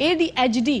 ADHD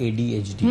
ADHD,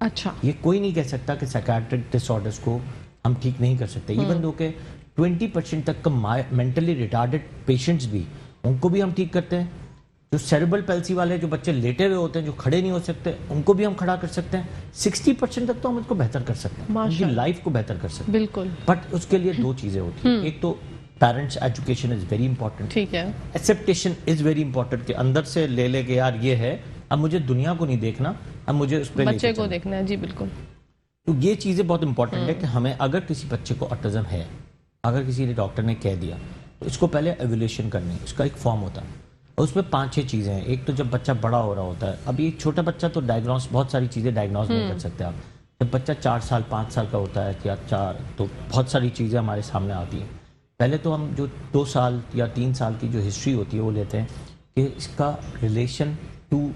اچھا یہ کوئی نہیں کہہ سکتا کہ سائیکیٹرک ڈس آرڈرس کو ہم ٹھیک نہیں کر سکتے. ایون دو کہ 20% تک کا مینٹلی ریٹارڈڈ پیشنٹس بھی ان کو بھی ہم ٹھیک کرتے ہیں. جو سیریبل پیلسی والے جو بچے لیٹے ہوئے ہوتے ہیں جو کھڑے نہیں ہو سکتے ان کو بھی ہم کھڑا کر سکتے ہیں. 60% تک تو ہم اس کو بہتر کر سکتے ہیں, ان کی لائف کو بہتر کر سکتے ہیں. بالکل. بٹ اس کے لیے دو چیزیں ہوتی ہیں. ایک تو parents education is very important, ٹھیک ہے, ایکسیپٹیشن از ویری امپورٹنٹ کہ اندر سے لے لے کے یار یہ ہے, اب مجھے دنیا کو نہیں دیکھنا, اب مجھے اس پہ بچے کو دیکھنا ہے. جی بالکل. تو یہ چیزیں بہت امپورٹنٹ ہے کہ ہمیں اگر کسی بچے کو آٹزم ہے, اگر کسی نے ڈاکٹر نے کہہ دیا تو اس کو پہلے ایویلیوشن کرنی ہے. اس کا ایک فارم ہوتا ہے اور اس میں 5-6 چیزیں ہیں. ایک تو جب بچہ بڑا ہو رہا ہوتا ہے, ابھی ایک چھوٹا بچہ تو ڈائگنوز بہت ساری چیزیں ڈائگنوز نہیں کر سکتے آپ. جب بچہ 4 سال 5 سال کا ہوتا ہے یا 4, تو بہت ساری چیزیں ہمارے سامنے آتی ہیں. پہلے تو ہم جو 2 سال یا 3 سال کی جو ہسٹری ہوتی ہے وہ لیتے ہیں کہ اس کا ریلیشن ٹو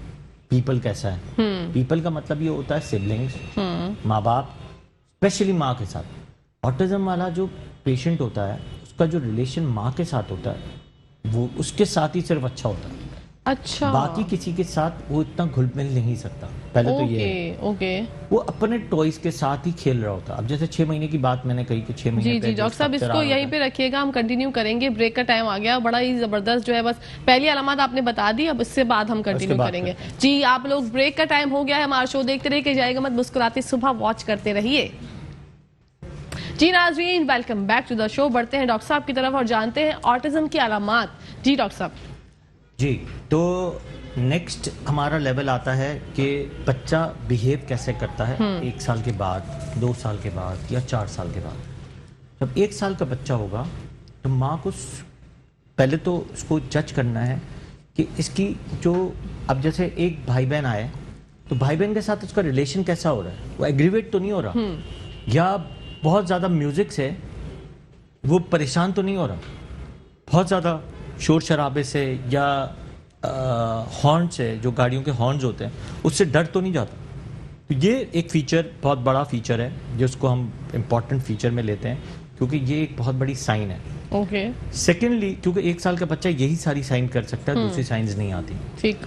پیپل کیسا ہے. پیپل کا مطلب یہ ہوتا ہے سبلنگس, ماں باپ, اسپیشلی ماں کے ساتھ. آٹزم والا جو پیشنٹ ہوتا ہے اس کا جو ریلیشن ماں کے ساتھ ہوتا ہے وہ اس کے ساتھ ہی صرف اچھا ہوتا ہے. اچھا, باقی کسی کے ساتھ وہ اتنا گھل مل نہیں سکتا. پہلے تو یہ ہے اوکے, وہ اپنے ٹوائز کے ساتھ ہی کھیل رہا ہوتا. اب جیسے 6 مہینے کی بات میں نے کہی کہ 6 مہینے جی ڈاکٹر صاحب اس کو یہیں پہ رکھیے گا, ہم کنٹینیو کریں گے. بریک کا ٹائم آ گیا, بڑا ہی زبردست جو ہے بس پہلی علامات آپ نے بتا دی, اب اس سے بعد ہم کنٹینیو کریں گے. جی آپ لوگ بریک کا ٹائم ہو گیا ہے, ہمارا شو دیکھتے رہیے کہ جائے گا مت, مسکراتے صبح واچ کرتے رہیے. جی ناظرین, ویلکم بیک ٹو دا شو. بڑھتے ہیں ڈاکٹر صاحب کی طرف اور جانتے ہیں آٹزم کی علامات. جی ڈاکٹر صاحب. جی تو نیکسٹ ہمارا لیول آتا ہے کہ بچہ بیہیو کیسے کرتا ہے 1 سال کے بعد, 2 سال کے بعد یا 4 سال کے بعد. جب 1 سال کا بچہ ہوگا تو ماں کو پہلے تو اس کو جج کرنا ہے کہ اس کی جو, اب جیسے ایک بھائی بہن آئے تو بھائی بہن کے ساتھ اس کا ریلیشن کیسا ہو رہا ہے. وہ ایگریویٹ تو نہیں ہو رہا, یا بہت زیادہ میوزک سے وہ پریشان تو نہیں ہو رہا, بہت زیادہ شور شرابے سے یا ہارن سے, جو گاڑیوں کے ہارنز ہوتے ہیں اس سے ڈر تو نہیں جاتا. تو یہ ایک فیچر, بہت بڑا فیچر ہے جس کو ہم امپورٹنٹ فیچر میں لیتے ہیں کیونکہ یہ ایک بہت بڑی سائن ہے. اوکے. سیکنڈلی کیونکہ 1 سال کا بچہ یہی ساری سائن کر سکتا ہے, دوسری سائنز نہیں آتی. ٹھیک.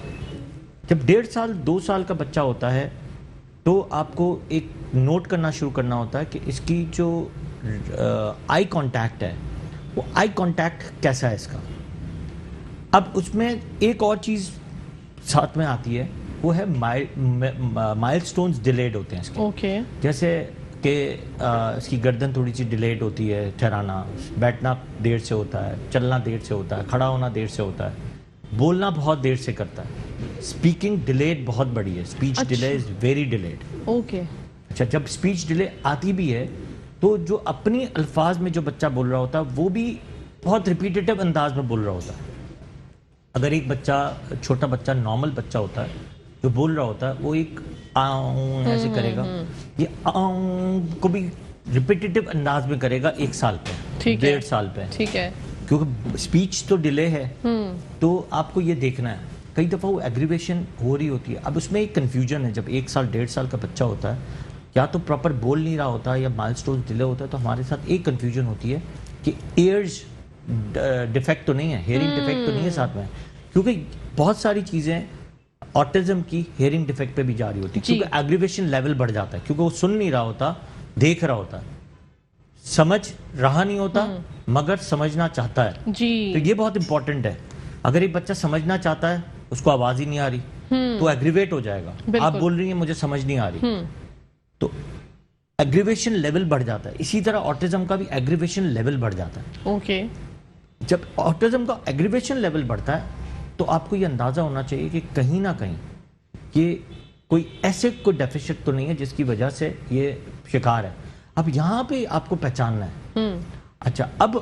جب 1.5 سال 2 سال کا بچہ ہوتا ہے تو آپ کو ایک نوٹ کرنا شروع کرنا ہوتا ہے کہ اس کی جو آئی کانٹیکٹ ہے وہ آئی کانٹیکٹ کیسا ہے اس کا. اب اس میں ایک اور چیز ساتھ میں آتی ہے, وہ ہے مائل سٹونز ڈیلیڈ ہوتے ہیں اس کے. اوکے. جیسے کہ اس کی گردن تھوڑی سی ڈیلیڈ ہوتی ہے, ٹھہرانا, بیٹھنا دیر سے ہوتا ہے, چلنا دیر سے ہوتا ہے, کھڑا ہونا دیر سے ہوتا ہے, بولنا بہت دیر سے کرتا ہے. اسپیکنگ ڈیلیڈ بہت بڑی ہے, speech delay is very delayed. Okay. اچھا, جب اسپیچ ڈیلے آتی بھی ہے تو جو اپنی الفاظ میں جو بچہ بول رہا ہوتا ہے وہ بھی بہت ریپیٹیٹو انداز میں بول رہا ہوتا ہے. اگر ایک بچہ, چھوٹا بچہ, نارمل بچہ ہوتا ہے جو بول رہا ہوتا ہے وہ ایک آؤں ایسے کرے گا, یہ آؤں کو بھی ریپیٹیٹو انداز میں کرے گا 1 سال پہ, 1.5 سال پہ. ٹھیک ہے. کیونکہ اسپیچ تو ڈیلے ہے, تو آپ کو یہ دیکھنا ہے. کئی دفعہ وہ ایگریویشن ہو رہی ہوتی ہے. اب اس میں ایک کنفیوژن ہے, جب 1 سال 1.5 سال کا بچہ ہوتا ہے یا تو پراپر بول نہیں رہا ہوتا یا مائل سٹون ڈیلے ہوتا ہے, تو ہمارے ساتھ ایک کنفیوژن ہوتی ہے کہ ایئرز ڈیفیکٹ تو نہیں ہے, ہیئرنگ ڈیفیکٹ تو نہیں ہے ساتھ میں, کیونکہ بہت ساری چیزیں آٹزم کی ہیئرنگ ڈیفیکٹ پہ بھی جاری ہوتی ہے. کیونکہ ایگریویشن لیول بڑھ جاتا ہے, کیونکہ وہ سن نہیں رہا ہوتا, دیکھ رہا ہوتا ہے, سمجھ رہا نہیں ہوتا مگر سمجھنا چاہتا ہے. جی. تو یہ بہت امپورٹنٹ ہے. اگر ایک بچہ سمجھنا چاہتا ہے, اس کو آواز ہی نہیں آ رہی تو ایگریویٹ ہو جائے گا. آپ بول رہی ہیں مجھے سمجھ نہیں آ رہی, تو ایگریویشن لیول بڑھ جاتا ہے. اسی طرح آٹزم کا بھی ایگریویشن لیول بڑھ جاتا ہے. اوکے. جب آٹزم کا ایگریویشن لیول بڑھتا ہے تو آپ کو یہ اندازہ ہونا چاہیے کہ کہیں نہ کہیں یہ کوئی ایسے کوئی ڈیفیشٹ تو نہیں ہے جس کی وجہ سے یہ شکار ہے. اب یہاں پہ آپ کو پہچاننا ہے. اچھا, اب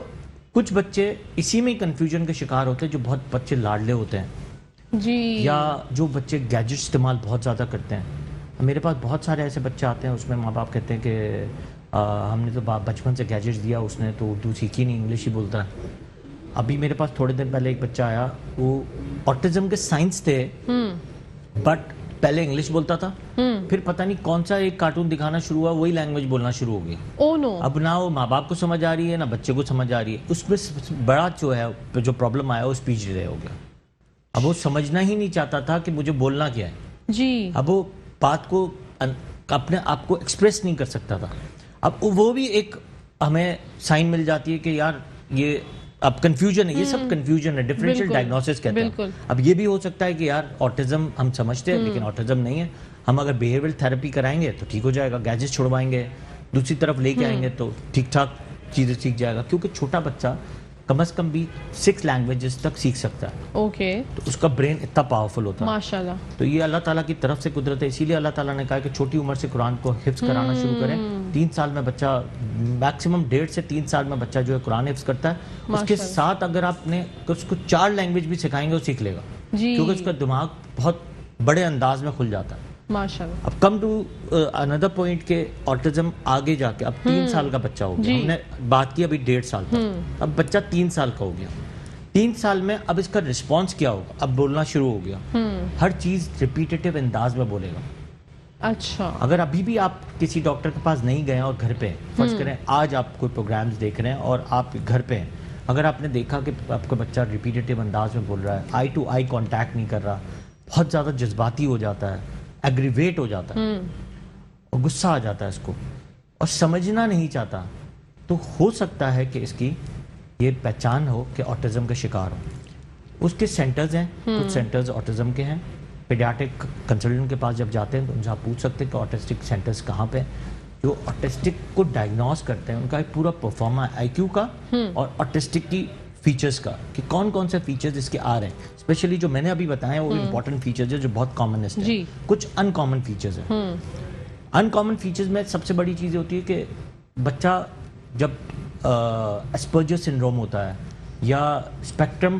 کچھ بچے اسی میں کنفیوژن کے شکار ہوتے ہیں, جو بہت بچے لاڈلے ہوتے ہیں, جی, یا جو بچے گیجٹ استعمال بہت زیادہ کرتے ہیں. میرے پاس بہت سارے ایسے بچے آتے ہیں, اس میں ماں باپ کہتے ہیں کہ ہم نے تو بچپن سے گیجٹ دیا, اس نے تو اردو سیکھی نہیں, انگلش ہی بولتا ہے. ابھی میرے پاس تھوڑے دن پہلے ایک بچہ آیا, وہ آٹزم کے سائنس تھے, بٹ پہلے انگلش بولتا تھا, پھر پتہ نہیں کون سا ایک کارٹون دکھانا شروع ہوا, وہی لینگویج بولنا شروع ہو گئی. اب نہ وہ ماں باپ کو سمجھ آ رہی ہے نہ بچے کو سمجھ آ رہی ہے. اس میں بڑا جو ہے جو پرابلم آیا وہ اسپیچ ڈیلے ہو گیا. اب وہ سمجھنا ہی نہیں چاہتا تھا کہ مجھے بولنا کیا ہے. جی. اب وہ بات کو اپنے آپ کو ایکسپریس نہیں کر سکتا تھا. اب وہ بھی ایک ہمیں سائن مل جاتی ہے کہ یار یہ اب کنفیوژن ہے, یہ سب کنفیوژن ہے, ڈفرینشیل ڈائگنوسس کہتے ہیں. اب یہ بھی ہو سکتا ہے کہ یار آٹزم ہم سمجھتے ہیں لیکن آٹزم نہیں ہے, ہم اگر بیہیویئرل تھراپی کرائیں گے تو ٹھیک ہو جائے گا, گیجٹ چھڑوائیں گے دوسری طرف لے کے آئیں گے تو ٹھیک ٹھاک چیزیں سیکھ جائے گا, کیونکہ چھوٹا بچہ کم از کم بھی 6 لینگویجز تک سیکھ سکتا ہے. اوکے, تو اس کا برین اتنا پاورفل ہوتا ہے ماشاءاللہ. تو یہ اللہ تعالیٰ کی طرف سے قدرت ہے, اسی لیے اللہ تعالیٰ نے کہا کہ چھوٹی عمر سے قرآن کو حفظ کرانا شروع کریں. 3 سال میں بچہ میکسیمم 1.5 سے 3 سال میں بچہ جو ہے قرآن حفظ کرتا ہے. اس کے ساتھ اگر آپ نے اس کو 4 لینگویج بھی سکھائیں گے وہ سیکھ لے گا, کیونکہ اس کا دماغ بہت بڑے انداز میں کھل جاتا ہے. ماشاءاللہ. اب کم ٹو اندر پوائنٹ کہ آٹزم آگے جا کے اب 3 سال کا بچہ ہو گیا, ہم نے بات کی ابھی 1.5 سال تک, اب بچہ 3 سال کا ہو گیا. 3 سال میں اب اس کا رسپانس کیا ہوگا, اب بولنا شروع ہو گیا, ہر چیز ریپیٹیٹیو انداز میں بولے گا. اچھا, اگر ابھی بھی آپ کسی ڈاکٹر کے پاس نہیں گئے اور گھر پہ ہیں, فرض کریں آج آپ کوئی پروگرامز دیکھ رہے ہیں اور آپ گھر پہ ہیں, اگر آپ نے دیکھا کہ آپ کا بچہ ریپیٹیٹیو انداز میں بول رہا ہے, آئی ٹو آئی کانٹیکٹ نہیں کر رہا, بہت زیادہ جذباتی ہو جاتا ہے, ایگریویٹ ہو جاتا ہے اور غصہ آ جاتا ہے اس کو اور سمجھنا نہیں چاہتا, تو ہو سکتا ہے کہ اس کی یہ پہچان ہو کہ آٹزم کا شکار ہو. اس کے سینٹرز ہیں, کچھ سینٹرز آٹزم کے ہیں, پیڈیاٹرک کنسلٹنٹ کے پاس جب جاتے ہیں تو ان سے آپ پوچھ سکتے ہیں کہ آٹسٹک سینٹرز کہاں پہ ہیں, جو آٹسٹک کو ڈائگنوز کرتے ہیں. ان کا ایک پورا پرفارما آئی کیو کا اور آٹسٹک کی فیچرز کا, کہ کون کون سے فیچرز اس کے آ رہے ہیں. اسپیشلی جو میں نے ابھی بتایا وہ امپورٹنٹ فیچرز ہیں جو بہت کامنسٹ ہیں, کچھ ان کامن فیچرز ہیں. ان کامن فیچرز میں سب سے بڑی چیز ہوتی ہے کہ بچہ جب اسپرجر سنڈروم ہوتا ہے یا اسپیکٹرم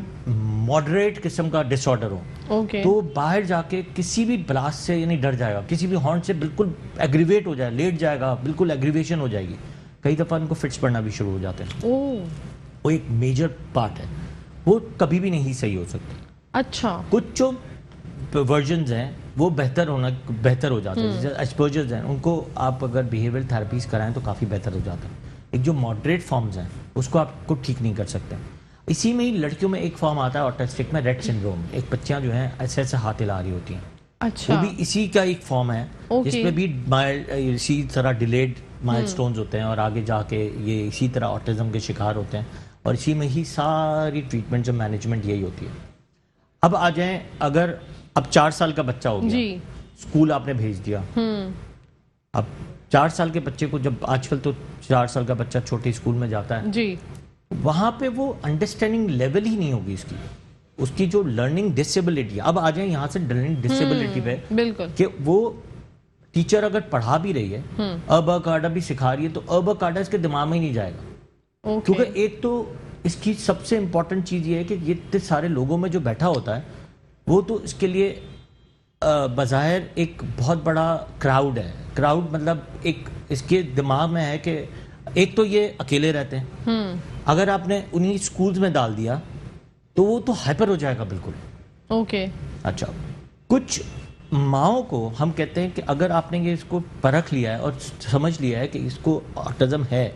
ماڈریٹ قسم کا ڈس آرڈر ہو, تو باہر جا کے کسی بھی بلاسٹ سے یعنی ڈر جائے گا, کسی بھی ہارن سے بالکل ایگریویٹ ہو جائے, لیٹ جائے گا, بالکل ایگریویشن ہو جائے گی. کئی دفعہ ان کو فٹس پڑنا بھی شروع ہو جاتے ہیں. وہ ایک میجر پارٹ ہے, وہ کبھی بھی نہیں صحیح ہو سکتی. اچھا, کچھ جو ورژنز ہیں وہ بہتر ہو جاتے ہیں, جیسے اسپرجرز ہیں, ان کو آپ اگر بیہیویئرل تھراپیز کرائیں تو کافی بہتر ہو جاتا ہے. ایک جو ماڈریٹ فارمز ہیں اس کو آپ کو ٹھیک نہیں کر سکتے. اسی میں ہی لڑکیوں میں ایک فارم آتا ہے آٹسٹک میں, ریٹ سنڈروم. ایک بچیاں جو ہیں ایسے ایسے ہاتھ ہلا رہی ہوتی ہیں, اچھا, وہ بھی اسی کا ایک فارم ہے جس میں بھی اسی طرح ڈیلیڈ مائل سٹونز ہوتے ہیں اور آگے جا کے یہ اسی طرح آٹزم کے شکار ہوتے ہیں, اور اسی میں ہی ساری ٹریٹمنٹ اور مینجمنٹ یہی ہوتی ہے. اب آ جائیں, اگر اب 4 سال کا بچہ ہو گیا, اسکول آپ نے بھیج دیا, اب 4 سال کے بچے کو, جب آج کل تو 4 سال کا بچہ چھوٹے اسکول میں جاتا ہے, وہاں پہ وہ انڈرسٹینڈنگ لیول ہی نہیں ہوگی اس کی جو لرننگ ڈسیبلٹی. اب آ جائیں یہاں سے لرننگ ڈسیبلٹی پہ, بالکل, کہ وہ ٹیچر اگر پڑھا بھی رہی ہے, ابا کاڈا بھی سکھا رہی ہے, تو ابا کاڈا اس کے دماغ میں ہی نہیں جائے گا. کیونکہ ایک تو اس کی سب سے امپورٹنٹ چیز یہ ہے کہ یہ اتنے سارے لوگوں میں جو بیٹھا ہوتا ہے وہ تو اس کے لیے بظاہر ایک بہت بڑا کراؤڈ ہے. کراؤڈ مطلب ایک اس کے دماغ میں ہے کہ ایک تو یہ اکیلے رہتے ہیں, اگر آپ نے انہیں اسکولز میں ڈال دیا تو وہ تو ہائپر ہو جائے گا بالکل. اوکے, اچھا, کچھ ماؤں کو ہم کہتے ہیں کہ اگر آپ نے یہ اس کو پرکھ لیا ہے اور سمجھ لیا ہے کہ اس کو آٹزم ہے,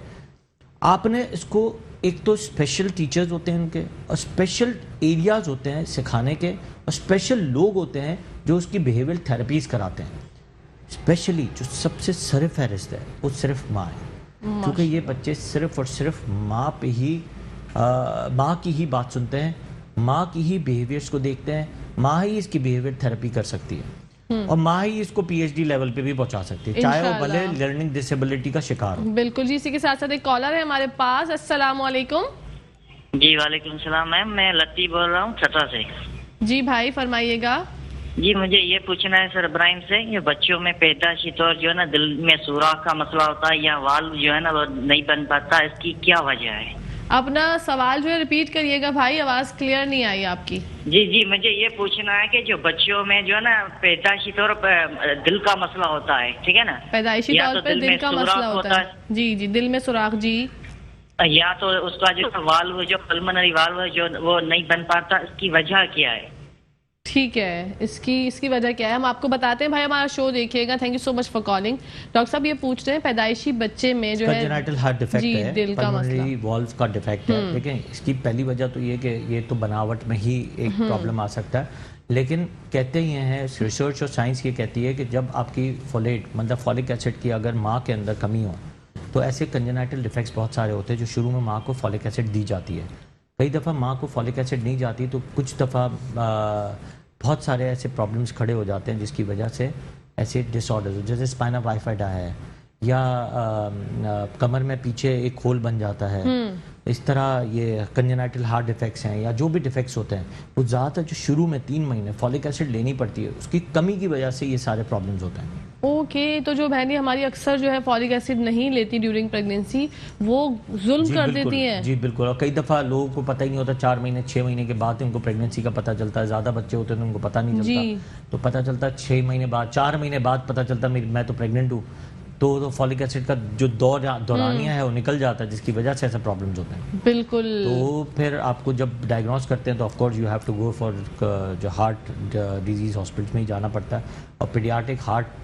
آپ نے اس کو ایک تو اسپیشل ٹیچرز ہوتے ہیں ان کے, اور اسپیشل ایریاز ہوتے ہیں سکھانے کے, اور اسپیشل لوگ ہوتے ہیں جو اس کی بیہیویئرل تھراپیز کراتے ہیں. اسپیشلی جو سب سے سر فہرست ہے وہ صرف ماں ہے, کیونکہ یہ بچے صرف اور صرف ماں کی ہی بات سنتے ہیں, ماں کی ہی بیہیویئرس کو دیکھتے ہیں, ماں ہی اس کی بیہیویئر تھراپی کر سکتی ہے, اور ماں ہی اس کو پی ایچ ڈی لیول پہ بھی پہنچا سکتی ہے, چاہے وہ بھلے لرننگ ڈسیبلٹی کا شکار ہو. بالکل جی. اسی کے ساتھ ساتھ ایک کالر ہے ہمارے پاس. السلام علیکم. جی وعلیکم السلام میم, میں لطیف بول رہا ہوں چھتا سے. جی بھائی فرمائیے گا. جی مجھے یہ پوچھنا ہے سر ابراہیم سے, یہ بچوں میں پیدائشی طور جو ہے نا دل میں سوراخ کا مسئلہ ہوتا ہے یا والو جو ہے نا وہ نہیں بن پاتا, اس کی کیا وجہ ہے؟ اپنا سوال جو ہے ریپیٹ کریے گا بھائی, آواز کلیئر نہیں آئی آپ کی. جی مجھے یہ پوچھنا ہے کہ جو بچوں میں جو ہے نا پیدائشی طور پر دل کا مسئلہ ہوتا ہے, ٹھیک ہے نا, پیدائشی طور پر دل کا مسئلہ ہوتا ہے. جی دل میں سوراخ, جی, یا تو اس کا جو والو جو پلمنری والو جو وہ نہیں بن پاتا, اس کی وجہ کیا ہے؟ ٹھیک ہے, اس کی وجہ کیا ہے ہم آپ کو بتاتے ہیں. بھائی ہمارا شو دیکھیے گا. Thank you so much for calling. Doctor صاحب یہ پوچھ رہے ہیں پیدائشی بچے میں جو ہے کنجنائٹل ہارٹ ڈیفیکٹ ہے, دل کا مسئلہ, پلمنری والوز کا ڈیفیکٹ ہے. دیکھیں اس کی پہلی وجہ تو یہ کہ یہ تو بناوٹ میں ہی ایک پرابلم آ سکتا ہے, لیکن کہتے ہی ہیں ریسرچ اور سائنس یہ کہتی ہے کہ جب آپ کی فولیٹ مطلب فولک ایسڈ کی اگر ماں کے اندر کمی ہو تو ایسے کنجنائٹل ڈیفیکٹس بہت سارے ہوتے ہیں جو شروع میں ماں کو فولک ایسڈ دی جاتی ہے. کئی دفعہ ماں کو فولک ایسڈ نہیں جاتی تو کچھ دفعہ بہت سارے ایسے پرابلمس کھڑے ہو جاتے ہیں جس کی وجہ سے ایسے ڈس آرڈرز جیسے اسپائنا بائیفیڈا ہے یا کمر میں پیچھے ایک ہول بن جاتا ہے, اس طرح یہ کنجنائٹل ہارٹ ڈیفیکٹس ہیں یا جو بھی ڈیفیکٹس ہوتے ہیں وہ زیادہ تر جو شروع میں 3 مہینے فولک ایسڈ لینی پڑتی ہے اس کی کمی کی وجہ سے یہ سارے پرابلمز ہوتے ہیں. اوکے, تو جو بہنیں ہماری اکثر جو ہے فولک ایسڈ نہیں لیتی ڈیورنگ پریگنینسی وہ ظلم کر دیتی ہیں. جی بالکل, اور کئی دفعہ لوگوں کو پتہ ہی نہیں ہوتا 4 مہینے 6 مہینے کے بعد ان کو پریگنینسی کا پتہ چلتا ہے. زیادہ بچے ہوتے ہیں تو ان کو پتہ نہیں چلتا, تو پتہ چلتا 6 مہینے بعد 4 مہینے بعد پتہ چلتا میں تو پریگننٹ ہوں. تو فولک ایسڈ کا جو دورانیہ ہے وہ نکل جاتا ہے جس کی وجہ سے ایسے پرابلمز ہوتے ہیں. بالکل. تو پھر آپ کو جب ڈائگنوز کرتے ہیں تو of course you have to go for جو ہارٹ ڈیزیز ہاسپٹلس میں ہی جانا پڑتا ہے, اور پیڈیاٹرک ہارٹ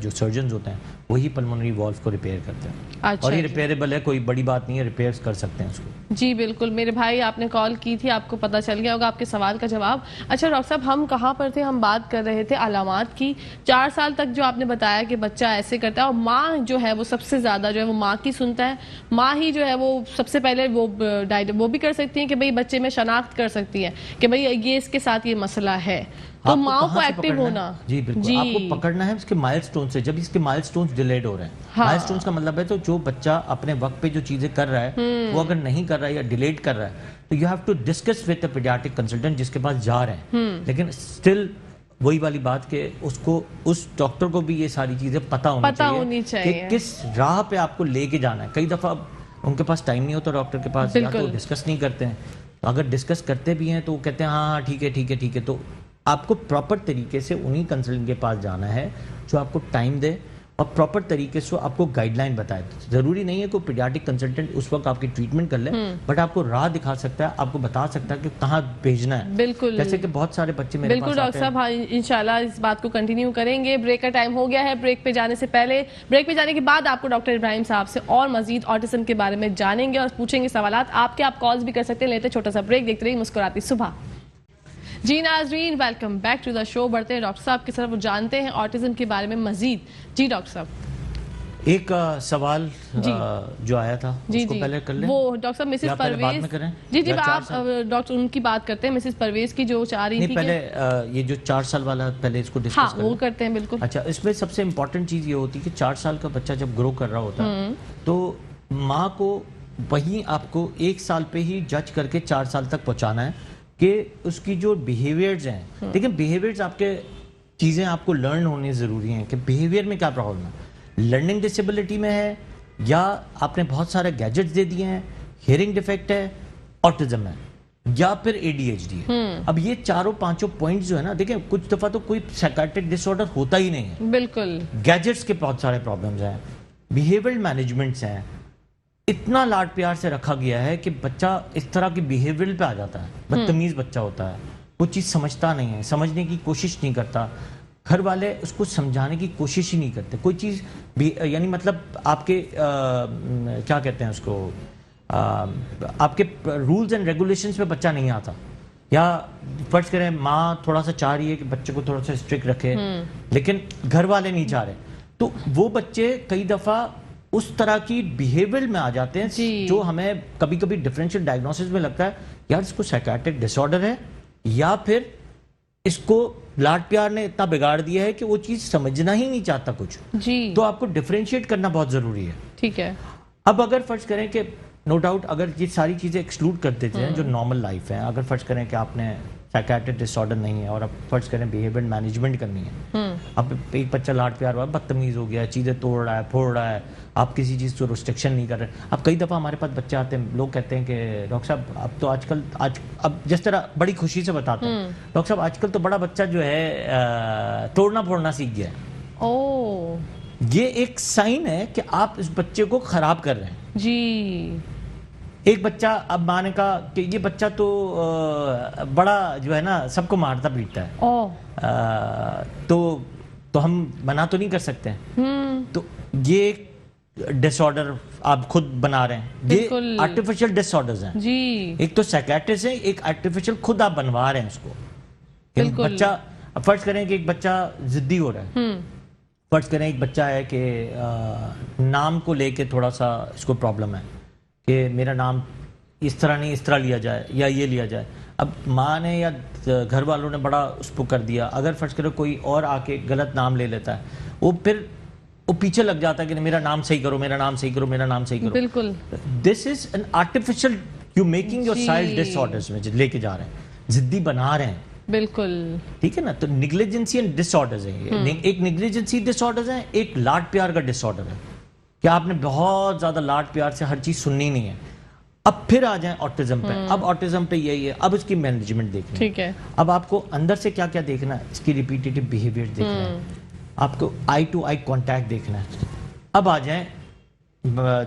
جو سرجنز ہوتے ہیں وہی پلمونری والو کو ریپیئر کرتے ہیں. اور یہ ریپیئریبل ہے, کوئی بڑی بات نہیں ہے, ریپیئر کر سکتے ہیں اس کو. جی بالکل. میرے بھائی آپ نے کال کی تھی, آپ کو پتہ چل گیا ہوگا آپ کے سوال کا جواب. اچھا ڈاکٹر صاحب, ہم کہاں پر تھے؟ ہم بات کر رہے تھے علامات کی. 4 سال تک جو آپ نے بتایا کہ بچہ ایسے کرتا ہے اور ماں جو ہے وہ سب سے زیادہ جو ہے وہ ماں کی سنتا ہے. ماں ہی جو ہے وہ سب سے پہلے وہ بھی کر سکتی ہیں کہ بھئی بچے میں شناخت کر سکتی ہے کہ بھئی یہ اس کے ساتھ یہ مسئلہ ہے, تو ماں کو ایکٹیو ہونا. جی بالکل, آپ کو پکڑنا ہے اس کے مائل سٹون سے. جب اس کے مائل سٹونز ڈیلیڈ ہو رہے ہیں, مائل سٹونز کا مطلب ہے تو جو بچہ اپنے وقت پہ جو چیزیں کر رہا ہے وہ اگر نہیں کر رہا ہے یا ڈیلیڈ کر رہا ہے تو you have to discuss with a paediatric consultant جس کے پاس جا رہے ہیں. لیکن اسٹل وہی والی بات کہ اس ڈاکٹر کو بھی یہ ساری چیزیں پتہ ہونی چاہیے کہ کس راہ پہ آپ کو لے کے جانا ہے. کئی دفعہ ان کے پاس ٹائم نہیں ہوتا ڈاکٹر کے پاس, یا تو ڈسکس نہیں کرتے ہیں. اگر ڈسکس کرتے بھی ہیں تو وہ کہتے ہیں ہاں ٹھیک ہے. تو آپ کو پراپر طریقے سے انہی کنسلٹنٹ کے پاس جانا ہے جو آپ کو ٹائم دے اور پراپر طریقے سے آپ کو گائیڈ لائن بتائے. ضروری نہیں ہے کوئی پیڈیاٹرک کنسلٹنٹ اس وقت آپ کی ٹریٹمنٹ کر لے, بٹ آپ کو راہ دکھا سکتا ہے, آپ کو بتا سکتا ہے کہ کہاں بھیجنا ہے. بالکل, جیسے کہ بہت سارے بچے میرے پاس بالکل ڈاکٹر صاحب, انشاءاللہ اس بات کو کنٹینیو کریں گے. بریک کا ٹائم ہو گیا ہے. بریک پہ جانے سے پہلے, بریک پہ جانے کے بعد آپ کو ڈاکٹر ابراہیم صاحب سے اور مزید آٹزم کے بارے میں جانیں گے اور پوچھیں گے سوالات. آپ کالز بھی کر سکتے ہیں. لیتے چھوٹا سا بریک, دیکھتے رہیے مسکراتی صبح. جی ناظرین, ویلکم بیک ٹو دا شو. بڑھتے ہیں ڈاکٹر صاحب کی طرف, جانتے ہیں آٹزم کے بارے میں مزید. جی ڈاکٹر صاحب, ایک سوال جو آیا تھا اس کو پہلے کر لیں. وہ ڈاکٹر صاحب مسز پرویز, جی آپ ڈاکٹر ان کی بات کرتے ہیں, مسز پرویز کی جو چاہ رہی تھی. پہلے یہ جو 4 سال والا پہلے اس کو ڈسکس کریں. وہ کرتے ہیں بالکل. اچھا, اس میں سب سے امپورٹنٹ چیز یہ ہوتی ہے کہ 4 سال کا بچہ جب گرو کر رہا ہوتا ہے تو ماں کو وہیں آپ کو 1 سال پہ ہی جج کر کے 4 سال تک پہنچانا ہے کہ اس کی جو بیہیویئرز ہیں. لیکن بیہیویئرز آپ کے چیزیں آپ کو لرن ہونے ضروری ہیں کہ بیہیویئر میں کیا پرابلم ہے. لرننگ ڈسیبلٹی میں ہے, یا آپ نے بہت سارے گیجٹس دے دیے ہیں, ہیئرنگ ڈیفیکٹ ہے, آٹزم ہے, یا پھر ADHD ہے. اب یہ 4-5 پوائنٹس جو ہے نا, دیکھیں کچھ دفعہ تو کوئی سائیکیٹرک ڈس آرڈر ہوتا ہی نہیں ہے. بالکل. گیجٹس کے بہت سارے پرابلمز ہیں, بیہیویئرل مینجمنٹس ہیں. اتنا لاڈ پیار سے رکھا گیا ہے کہ بچہ اس طرح کی بیہیویئرل پہ آ جاتا ہے. بدتمیز بچہ ہوتا ہے, وہ چیز سمجھتا نہیں ہے, سمجھنے کی کوشش نہیں کرتا. گھر والے اس کو سمجھانے کی کوشش ہی نہیں کرتے. کوئی چیز یعنی مطلب آپ کے کیا کہتے ہیں اس کو, آپ کے رولز اینڈ ریگولیشنز پہ بچہ نہیں آتا, یا فرض کریں ماں تھوڑا سا چاہ رہی ہے کہ بچے کو تھوڑا سا اسٹرکٹ رکھے لیکن گھر والے نہیں چاہ رہے, تو وہ بچے کئی دفعہ اس طرح کی بیہیویئر میں آ جاتے ہیں جو ہمیں کبھی کبھی ڈفرینشیل ڈائگنوسس میں لگتا ہے یار اس کو سائیکیٹرک ڈس آرڈر ہے, یا پھر اس کو لاڈ پیار نے اتنا بگاڑ دیا ہے کہ وہ چیز سمجھنا ہی نہیں چاہتا کچھ. تو آپ کو ڈفرینشیٹ کرنا بہت ضروری ہے. ٹھیک ہے. اب اگر فرض کریں کہ نو ڈاؤٹ اگر یہ ساری چیزیں ایکسکلوڈ کر دیتے ہیں جو نارمل لائف ہے, اگر فرض کریں کہ آپ نے سائیکیٹرک ڈس آرڈر نہیں ہے اور اب فرض کریں بیہیویئر مینجمنٹ کرنی ہے, اب ایک بچہ لاڈ پیار ہوا, بدتمیز ہو گیا, چیزیں توڑ رہا ہے, پھوڑ رہا ہے, آپ کسی چیز کو ریسٹرکشن نہیں کر رہے. اب کئی دفعہ ہمارے پاس بچے آتے ہیں, لوگ کہتے ہیں کہ ڈاکٹر صاحب اب تو اب جس طرح بڑی خوشی سے بتاتے ہیں ڈاکٹر صاحب آج کل تو بڑا بچہ جو ہے توڑنا پھوڑنا سیکھ گیا ہے. یہ ایک سائن ہے کہ آپ اس بچے کو خراب کر رہے ہیں. جی. ایک بچہ, اب ماں نے کہا کہ یہ بچہ تو بڑا جو ہے نا سب کو مارتا پیٹتا ہے, تو ہم منع تو نہیں کر سکتے ہیں. تو یہ ایک ڈس آرڈر آپ خود بنا رہے ہیں. یہ آرٹیفیشل ڈس آرڈرز ہیں. جی. ایک تو سائیکیٹرسٹ ہے, ایک آرٹیفیشل خود آپ بنوا رہے ہیں اس کو. بالکل. بچہ فرض کریں کہ ایک بچہ ضدی ہو رہا ہے, فرض کریں ایک بچہ ہے کہ نام کو لے کے تھوڑا سا اس کو پرابلم ہے کہ میرا نام اس طرح نہیں اس طرح لیا جائے یا یہ لیا جائے. اب ماں نے یا گھر والوں نے بڑا اس کو کر دیا, اگر فرض کرو کوئی اور آ کے غلط نام لے لیتا ہے, وہ پھر وہ پیچھے لگ جاتا ہے کہ میرا نام صحیح کرو, میرا نام صحیح کرو, میرا نام صحیح کرو. بالکل. This is an artificial you making your child disorders میں لے کے جا رہے ہیں, ضدی بنا رہے ہیں. بالکل ٹھیک ہے نا. تو نیگلیجنسی اینڈ ڈس آرڈرز ہیں, ایک نیگلیجنسی ڈس آرڈرز ہیں, ایک لاڈ پیار کا ڈس آرڈر ہے کہ آپ نے بہت زیادہ لاڈ پیار سے ہر چیز سننی نہیں ہے. اب پھر آ جائیں آٹزم پہ. اب آٹزم پہ یہی ہے, اب اس کی مینجمنٹ دیکھنی ٹھیک ہے. اب آپ کو اندر سے کیا کیا دیکھنا ہے, اس کی ریپیٹیٹیو بیہیویئر دیکھنا ہے, آپ کو آئی ٹو آئی کانٹیکٹ دیکھنا ہے. اب آ جائیں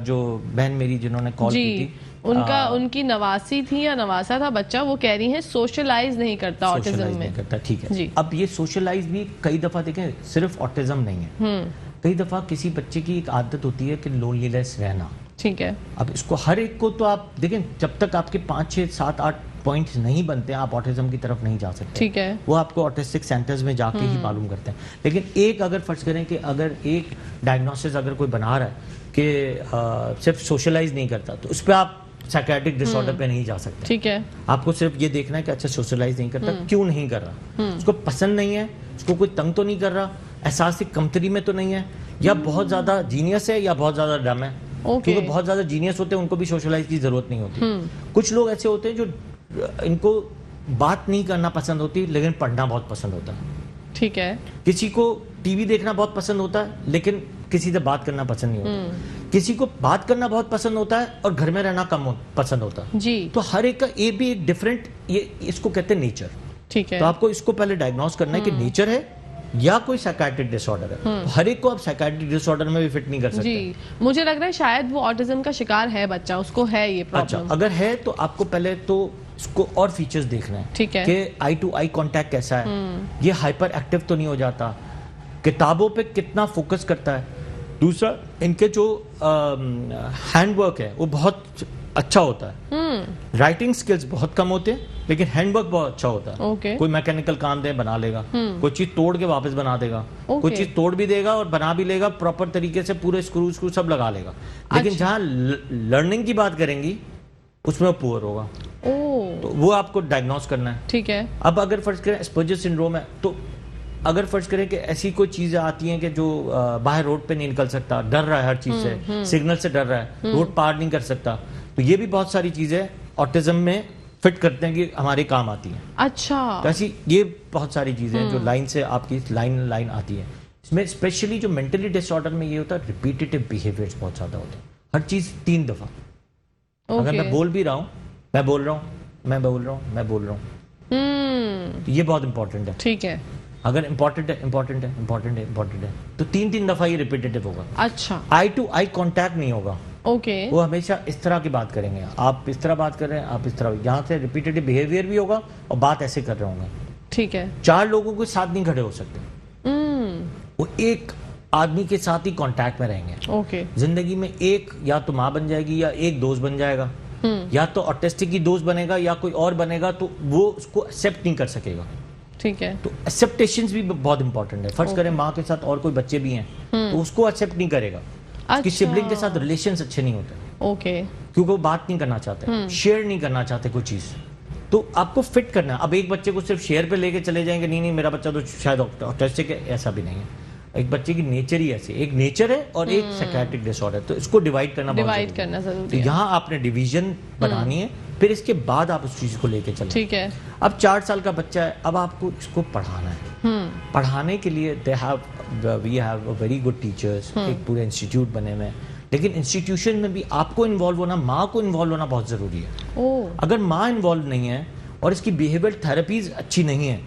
جو بہن میری جنہوں نے کال کی تھی, ان کی نواسی تھی یا نواسا تھا بچہ, وہ کہہ رہی ہیں سوشلائز نہیں کرتا آٹزم میں. ٹھیک ہے. اب یہ سوشلائز بھی کئی دفعہ دیکھیں صرف آٹزم نہیں ہے, کئی دفعہ کسی بچے کی ایک عادت ہوتی ہے کہ لونلی لیس رہنا. ٹھیک ہے. اب اس کو ہر ایک کو تو آپ دیکھیں جب تک آپ کے 5 6 7 8 پوائنٹس نہیں بنتے ہیں آپ آٹزم کی طرف نہیں جا سکتے. ٹھیک ہے. وہ آپ کو آٹسٹک سینٹرز میں جا کے ہی معلوم کرتے ہیں. لیکن ایک اگر فرض کریں کہ اگر ایک ڈائگنوسس اگر کوئی بنا رہا ہے کہ صرف سوشلائز نہیں کرتا, تو اس پہ آپ سائیکیٹرک ڈس آرڈر پہ نہیں جا سکتے. ٹھیک ہے. آپ کو صرف یہ دیکھنا ہے کہ اچھا سوشلائز نہیں کرتا, کیوں نہیں کر رہا, اس کو پسند نہیں ہے, اس کو کوئی تنگ تو نہیں کر رہا, احساس کمتری میں تو نہیں ہے, یا بہت زیادہ جینیس ہے یا بہت زیادہ ڈم ہے. کیونکہ بہت زیادہ جینیس ہوتے ہیں ان کو بھی سوشلائز کی ضرورت نہیں ہوتی. کچھ لوگ ایسے ہوتے ہیں جو ان کو بات نہیں کرنا پسند ہوتی لیکن پڑھنا بہت پسند ہوتا ہے. ٹھیک ہے. کسی کو ٹی وی دیکھنا بہت پسند ہوتا ہے لیکن کسی سے بات کرنا پسند نہیں ہوتا. کسی کو بات کرنا بہت پسند ہوتا ہے اور گھر میں رہنا کم پسند ہوتا ہے. جی. تو ہر ایک کا یہ بھی ایک ڈفرینٹ, یہ اس کو کہتے ہیں نیچر. ٹھیک ہے. تو آپ کو اس کو پہلے ڈائگنوز کرنا ہے کہ نیچر ہے یا کوئی سائیکیٹرک ڈس آرڈر ہے. ہر ایک کو آپ سائیکیٹرک ڈس آرڈر میں بھی فٹ نہیں کر سکتے. جی مجھے لگ رہا ہے شاید وہ آٹزم کا شکار ہے بچہ, اس کو ہے یہ پرابلم. اچھا اگر ہے تو آپ کو پہلے تو اس کو اور فیچرز دیکھنا ہے. ٹھیک ہے. کہ آئی ٹو آئی کانٹیکٹ کیسا ہے, یہ ہائپر ایکٹیو تو نہیں ہو جاتا, کتابوں پہ کتنا فوکس کرتا ہے. دوسرا ان کے جو ہینڈ ورک ہے وہ بہت اچھا ہوتا ہے. رائٹنگ سکلز بہت کم ہوتے ہیں لیکن ہینڈ ورک بہت اچھا ہوتا ہے. کوئی میکینیکل کام دے بنا لے گا, کوئی چیز توڑ کے واپس بنا دے گا, کوئی چیز توڑ بھی دے گا اور بنا بھی لے گا پراپر طریقے سے, پورے اسکرو سب لگا لے گا. لیکن جہاں لرننگ کی بات کریں گی اس میں وہ پور ہوگا. تو وہ آپ کو ڈائگنوز کرنا ہے. ٹھیک ہے. اب اگر فرض کریں اسپرجر سنڈروم ہے, تو اگر فرض کریں کہ ایسی کوئی چیزیں آتی ہیں کہ جو باہر روڈ پہ نہیں نکل سکتا, ڈر رہا ہے ہر چیز سے, سگنل سے ڈر رہا ہے, روڈ پار نہیں کر سکتا, تو یہ بھی بہت ساری چیزیں آٹزم میں فٹ کرتے ہیں کہ ہمارے کام آتی ہیں. اچھا. تو ایسی یہ بہت ساری چیزیں جو لائن سے آپ کی لائن آتی ہیں. اس میں اسپیشلی جو مینٹلی ڈس آرڈر میں یہ ہوتا ہے ریپیٹیٹیو بیہیویئرز بہت زیادہ ہوتے ہیں, ہر چیز 3 دفعہ. اگر میں بول بھی رہا ہوں, میں بول رہا ہوں, میں بول رہا ہوں, میں بول رہا ہوں, تو یہ بہت امپورٹنٹ ہے. ٹھیک ہے. اگر امپورٹنٹ ہے تو 3 دفعہ یہ ریپیٹیٹیو ہوگا. اچھا. آئی ٹو آئی کانٹیکٹ نہیں ہوگا. اوکے. وہ ہمیشہ اس طرح کی بات کریں گے, آپ اس طرح بات کر رہے ہیں, آپ اس طرح, یہاں سے ریپیٹیٹیو بیہیویئر بھی ہوگا اور بات ایسے کر رہے ہوں گے. ٹھیک ہے. 4 لوگوں کے ساتھ نہیں کھڑے ہو سکتے, وہ ایک آدمی کے ساتھ ہی کانٹیکٹ میں رہیں گے. اوکے. زندگی میں ایک یا تو ماں بن جائے گی یا ایک دوست بن جائے گا, یا تو آٹسٹک کی دوست بنے گا یا کوئی اور بنے گا, تو وہ اس کو ایکسیپٹ نہیں کر سکے گا. ٹھیک ہے. تو ایکسیپٹیشنز بھی بہت امپورٹنٹ ہے. فرض کریں ماں کے ساتھ اور کوئی بچے بھی ہیں تو اس کو ایکسیپٹ نہیں کرے گا. اس کی سبلنگ کے ساتھ ریلیشنز اچھے نہیں ہوتے. اوکے. کیونکہ وہ بات نہیں کرنا چاہتے, شیئر نہیں کرنا چاہتے کوئی چیز. تو آپ کو فٹ کرنا ہے. اب ایک بچے کو صرف شیئر پہ لے کے چلے جائیں گے, نہیں میرا بچہ تو شاید آٹسٹک ہے, ایسا بھی نہیں ہے. ایک بچے کی نیچر ہی ایسے, ایک نیچر ہے اور ایک سائیکیٹرک ڈس آرڈر, تو اس کو ڈیوائڈ کرنا بہت ضروری ہے. یہاں آپ نے ڈیویژن بنانی ہے, پھر اس کے بعد آپ اس چیز کو لے کے چلیں. ٹھیک ہے. اب 4 سال کا بچہ ہے, اب آپ کو اس کو پڑھانا ہے. پڑھانے کے لیے we have a very good teachers, ایک پورے انسٹیٹیوٹ بنے ہوئے ہیں, لیکن انسٹیٹیوشن میں بھی آپ کو انوالو ہونا, ماں کو انوالو ہونا بہت ضروری ہے. اگر ماں انوالو نہیں ہے اور اس کی بیہیویئر تھراپیز اچھی نہیں ہے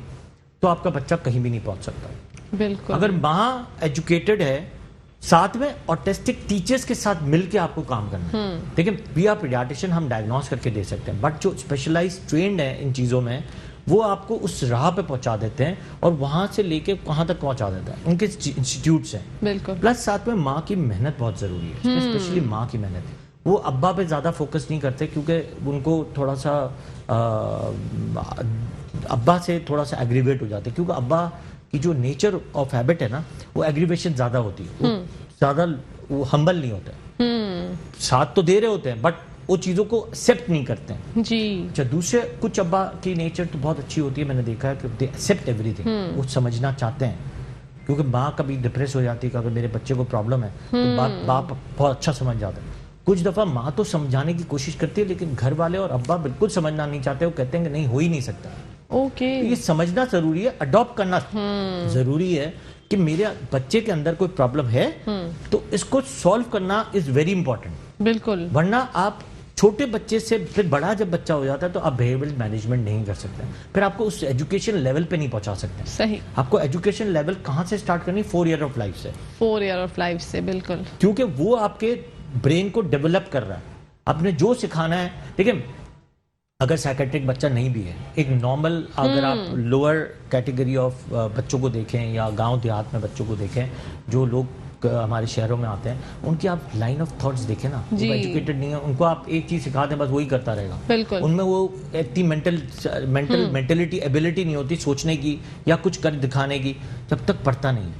تو آپ کا بچہ کہیں بھی نہیں پہنچ سکتا. بالکل. اگر ماں ایجوکیٹڈ ہے, ساتھ میں آٹسٹک ٹیچرز کے ساتھ مل کے آپ کو کام کرنا ہے. لیکن وی آر پیڈیاٹریشن, ہم ڈائگنوز کر کے دے سکتے ہیں, بٹ جو اسپیشلائز ٹرینڈ ہیں ان چیزوں میں وہ آپ کو اس راہ پہ پہنچا دیتے ہیں اور وہاں سے لے کے کہاں تک پہنچا دیتا ہے. ان کے انسٹیٹیوٹس ہیں. بالکل. پلس ساتھ میں ماں کی محنت بہت ضروری ہے, اسپیشلی ماں کی محنت. وہ ابا پہ زیادہ فوکس نہیں کرتے کیونکہ ان کو تھوڑا سا ابا سے تھوڑا سا ایگریویٹ ہو جاتے ہیں، کیونکہ ابا کی جو نیچر آف ہیبٹ ہے نا وہ ایگریویشن زیادہ ہوتی ہے، وہ زیادہ وہ ہمبل نہیں ہوتا، ساتھ تو دے رہے ہوتے ہیں بٹ وہ چیزوں کو ایکسیپٹ نہیں کرتے ہیں جی. اچھا دوسرے کچھ ابا کی نیچر تو بہت اچھی ہوتی ہے، میں نے دیکھا ہے کہ دے ایکسیپٹ ایوری تھنگ، وہ سمجھنا چاہتے ہیں، کیونکہ ماں کبھی ڈپریس ہو جاتی ہے کہ اگر میرے بچے کو پرابلم ہے تو باپ بہت اچھا سمجھ جاتا ہے. کچھ دفعہ ماں تو سمجھانے کی کوشش کرتی ہے لیکن گھر والے اور ابا بالکل سمجھنا نہیں چاہتے، وہ کہتے ہیں کہ نہیں ہو ہی نہیں سکتا. اوکے. یہ سمجھنا ضروری ہے، اڈاپٹ کرنا ضروری ہے کہ میرے بچے کے اندر کوئی پرابلم ہے تو اس کو سالو کرنا از ویری امپورٹنٹ. بالکل. ورنہ آپ چھوٹے بچے سے پھر بڑا جب بچہ ہو جاتا ہے تو آپ بیہیویئرل مینجمنٹ نہیں کر سکتے، پھر آپ کو اس ایجوکیشن لیول پہ نہیں پہنچا سکتے. صحیح. آپ کو ایجوکیشن لیول کہاں سے سٹارٹ کرنی؟ 4 ایئر آف لائف سے. 4 ایئر آف لائف سے. بالکل. کیونکہ وہ آپ کے برین کو ڈیولپ کر رہا ہے، آپ نے جو سکھانا ہے. لیکن اگر سائیکیٹرک بچہ نہیں بھی ہے، ایک نارمل اگر آپ لوور کیٹیگری آف بچوں کو دیکھیں یا گاؤں دیہات میں بچوں کو دیکھیں جو لوگ ہمارے شہروں میں آتے ہیں، ان کی آپ لائن آف تھاٹس دیکھیں نا، وہ ایجوکیٹڈ نہیں ہے، ان کو آپ ایک چیز سکھا دیں بس وہی کرتا رہے گا. بالکل. ان میں وہ اتنی مینٹلٹی ایبلٹی نہیں ہوتی سوچنے کی یا کچھ کر دکھانے کی جب تک پڑھتا نہیں.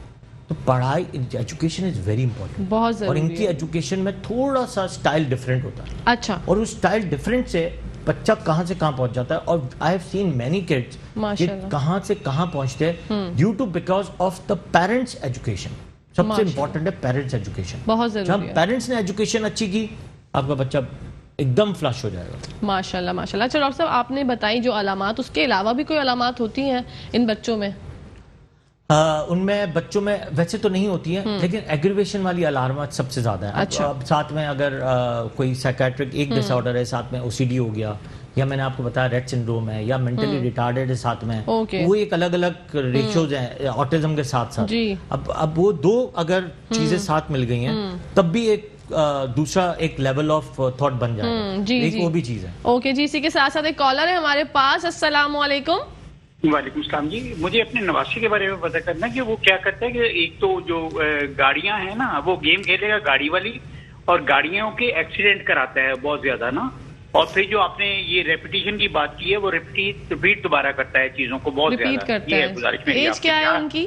تو پڑھائی ایجوکیشن از ویری امپورٹنٹ، بہت ضروری. اور ان کی ایجوکیشن میں تھوڑا سا اسٹائل ڈفرینٹ ہوتا ہے. اچھا. اور اس اسٹائل ڈفرینٹ سے بچہ کہاں سے کہاں پہنچ جاتا ہے. اور I have seen many kids کہ کہاں سے کہاں پہنچتے ہیں due to because of the parents education. سب سے امپورٹنٹ ہے پیرنٹس ایجوکیشن. بہت ضروری. جب پیرنٹس نے ایجوکیشن اچھی کی آپ کا بچہ ایک دم فلش ہو جائے گا. ماشاء اللہ ماشاء اللہ. اچھا ڈاکٹر صاحب آپ نے بتائی جو علامات، اس کے علاوہ بھی کوئی علامات ہوتی ہیں ان بچوں میں؟ ان میں بچوں میں ویسے تو نہیں ہوتی ہیں لیکن ایگریویشن والی علامات سب سے زیادہ ہیں. اب ساتھ میں اگر کوئی سائیکیٹرک ایک ڈس آرڈر ہے، ساتھ میں او سی ڈی ہو گیا، یا میں نے آپ کو بتایا ریٹ سنڈروم ہے، یا مینٹلی ریٹارڈیڈ ہے ساتھ میں، وہ ایک الگ الگ ریشوز ہیں آٹزم کے ساتھ ساتھ. اب وہ دو اگر چیزیں ساتھ مل گئی ہیں تب بھی ایک دوسرا ایک لیول آف تھاٹ بن جائے گا. ایک وہ بھی چیز ہے. اوکے جی. اسی کے ساتھ ساتھ ایک کالر ہے ہمارے پاس. السلام علیکم. وعلیکم السلام جی. مجھے اپنے نواسی کے بارے میں پتہ کرنا کہ وہ کیا کرتا ہے کہ ایک تو جو گاڑیاں ہیں نا وہ گیم کھیلے گا گاڑی والی، اور گاڑیوں کے ایکسیڈنٹ کراتا ہے بہت زیادہ نا، اور پھر جو آپ نے یہ ریپیٹیشن کی بات کی ہے وہ ریپیٹ دوبارہ کرتا ہے چیزوں کو بہت زیادہ. یہ ہے گزارش میری. ایج کیا ہے ان کی؟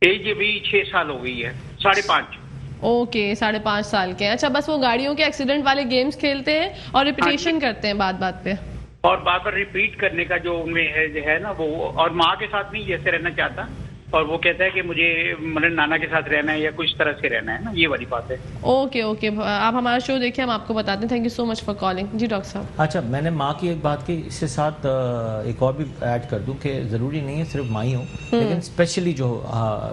ایج ابھی 6 سال ہو گئی ہے، 5.5. اوکے 5.5 سال کے. اچھا بس وہ گاڑیوں کے ایکسیڈنٹ والے گیمز کھیلتے ہیں اور ریپیٹیشن کرتے ہیں بات بات پہ، اور بار بار ریپیٹ کرنے کا جو ان میں ہے نا وہ، اور ماں کے ساتھ نہیں جیسے رہنا چاہتا، اور وہ کہتا ہے کہ مجھے مطلب نانا کے ساتھ رہنا ہے یا کچھ طرح سے رہنا ہے نا، یہ والی بات ہے. Okay okay. آپ ہمارا شو دیکھیں، ہم آپ کو بتاتے ہیں. Thank you so much for calling. جی ڈاکٹر صاحب. اچھا میں نے ماں کی ایک بات کی، اس کے ساتھ ایک اور بھی ایڈ کر دوں کہ ضروری نہیں ہے صرف ماں ہی ہو، لیکن اسپیشلی جو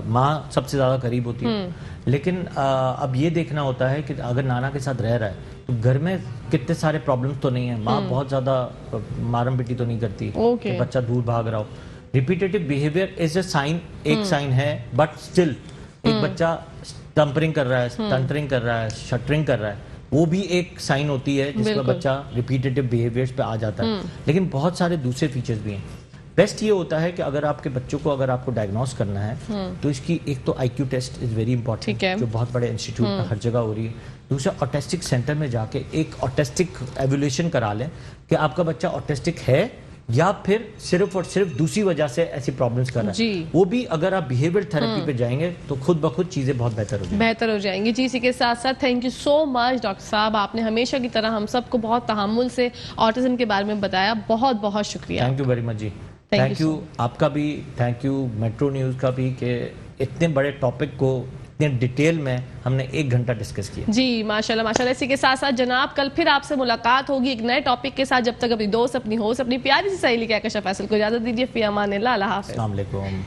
ماں سب سے زیادہ قریب ہوتی ہے. لیکن اب یہ دیکھنا ہوتا ہے کہ اگر نانا کے ساتھ رہ رہا ہے تو گھر میں کتنے سارے پرابلمس تو نہیں ہیں. ماں بہت زیادہ مارم پیٹی تو نہیں کرتی کہ بچہ دور بھاگ رہا ہو. Repetitive behaviour is a sign, ایک سائن ہے، بٹ اسٹل ایک بچہ ٹمپرنگ کر رہا ہے، اسٹنٹرنگ کر رہا ہے، شٹرنگ کر رہا ہے، وہ بھی ایک سائن ہوتی ہے جس کا بچہ ریپیٹیٹو بیہیویئرز پہ آ جاتا ہے. لیکن بہت سارے دوسرے فیچرز بھی ہیں. بیسٹ یہ ہوتا ہے کہ اگر آپ کے بچوں کو اگر آپ کو ڈائگنوز کرنا ہے تو اس کی ایک تو IQ test is very important جو بہت بڑے انسٹیٹیوٹ میں ہر جگہ ہو رہی ہے. دوسرا آٹسٹک سینٹر میں جا کے ایک آٹسٹک ایویلیوشن کرا لیں کہ آپ کا بچہ آٹسٹک ہے یا پھر صرف اور صرف دوسری وجہ سے ایسی پرابلمس کر رہا ہے. وہ بھی اگر آپ بیہیویئر تھراپی پہ جائیں گے تو خود بخود چیزیں بہت بہتر ہو جائیں گی. جی اسی کے ساتھ ساتھ thank you so much doctor صاحب. آپ نے ہمیشہ کی طرح ہم سب کو بہت تحمل سے آٹزم کے بارے میں بتایا. بہت بہت شکریہ. تھینک یو ویری مچ جی. تھینک یو آپ کا بھی، تھینک یو میٹرو نیوز کا بھی کہ اتنے بڑے ٹاپک کو اتنے ڈیٹیل میں ہم نے 1 گھنٹہ ڈسکس کیا. جی ماشاءاللہ ماشاءاللہ. اسی کے ساتھ ساتھ جناب کل پھر آپ سے ملاقات ہوگی ایک نئے ٹاپک کے ساتھ. جب تک اپنی دوست، اپنی ہوسٹ، اپنی پیاری سی سہیلی کہکشاں فیصل کو اجازت دیجیے. فی امان اللہ. اللہ حافظ. السلام علیکم.